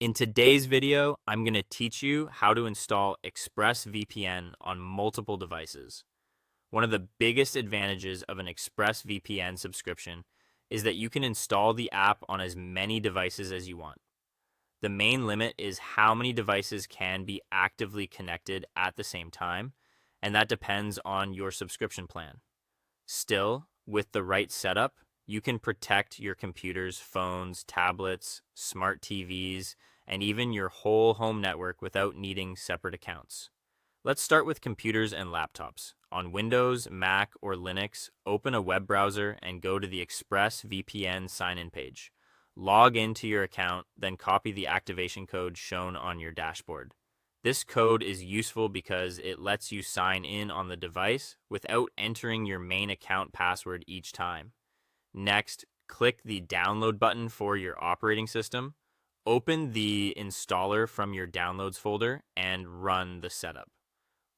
In today's video, I'm going to teach you how to install ExpressVPN on multiple devices. One of the biggest advantages of an ExpressVPN subscription is that you can install the app on as many devices as you want. The main limit is how many devices can be actively connected at the same time, and that depends on your subscription plan. Still, with the right setup, you can protect your computers, phones, tablets, smart TVs, and even your whole home network without needing separate accounts. Let's start with computers and laptops. On Windows, Mac, or Linux, open a web browser and go to the ExpressVPN sign-in page. Log into your account, then copy the activation code shown on your dashboard. This code is useful because it lets you sign in on the device without entering your main account password each time. Next, click the download button for your operating system. Open the installer from your downloads folder and run the setup.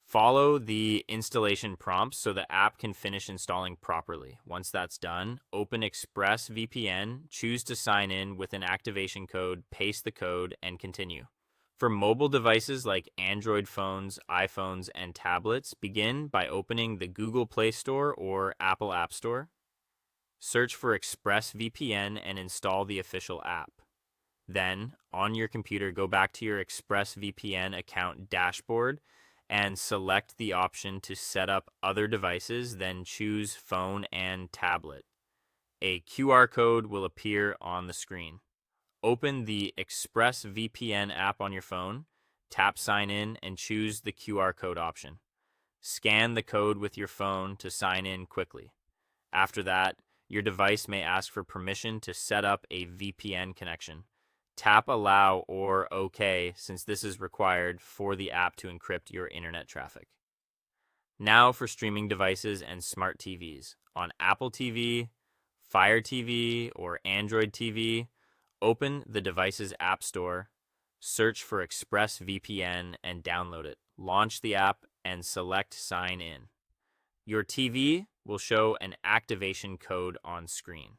Follow the installation prompts so the app can finish installing properly. Once that's done, open ExpressVPN, choose to sign in with an activation code, paste the code, and continue. For mobile devices like Android phones, iPhones, and tablets, begin by opening the Google Play Store or Apple App Store. Search for ExpressVPN and install the official app. Then, on your computer, go back to your ExpressVPN account dashboard and select the option to set up other devices, then choose phone and tablet. A QR code will appear on the screen. Open the ExpressVPN app on your phone, tap Sign In, and choose the QR code option. Scan the code with your phone to sign in quickly. After that, your device may ask for permission to set up a VPN connection. Tap Allow or OK since this is required for the app to encrypt your internet traffic. Now for streaming devices and smart TVs. On Apple TV, Fire TV, or Android TV, open the device's app store, search for ExpressVPN and download it. Launch the app and select Sign In. Your TV will show an activation code on screen.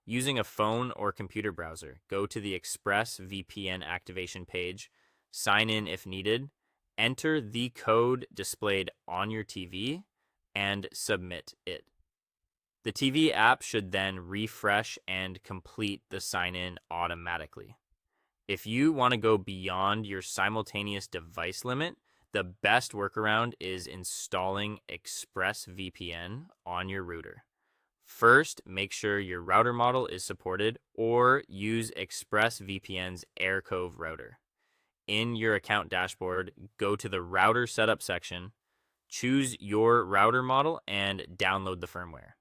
Using a phone or computer browser, go to the ExpressVPN activation page, sign in if needed, enter the code displayed on your TV, and submit it. The TV app should then refresh and complete the sign-in automatically. If you want to go beyond your simultaneous device limit, the best workaround is installing ExpressVPN on your router. First, make sure your router model is supported or use ExpressVPN's AirCove router. In your account dashboard, go to the router setup section, choose your router model, and download the firmware.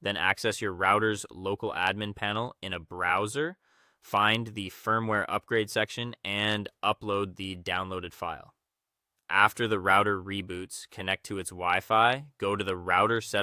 Then access your router's local admin panel in a browser, find the firmware upgrade section, and upload the downloaded file. After the router reboots, connect to its Wi-Fi, go to the router setup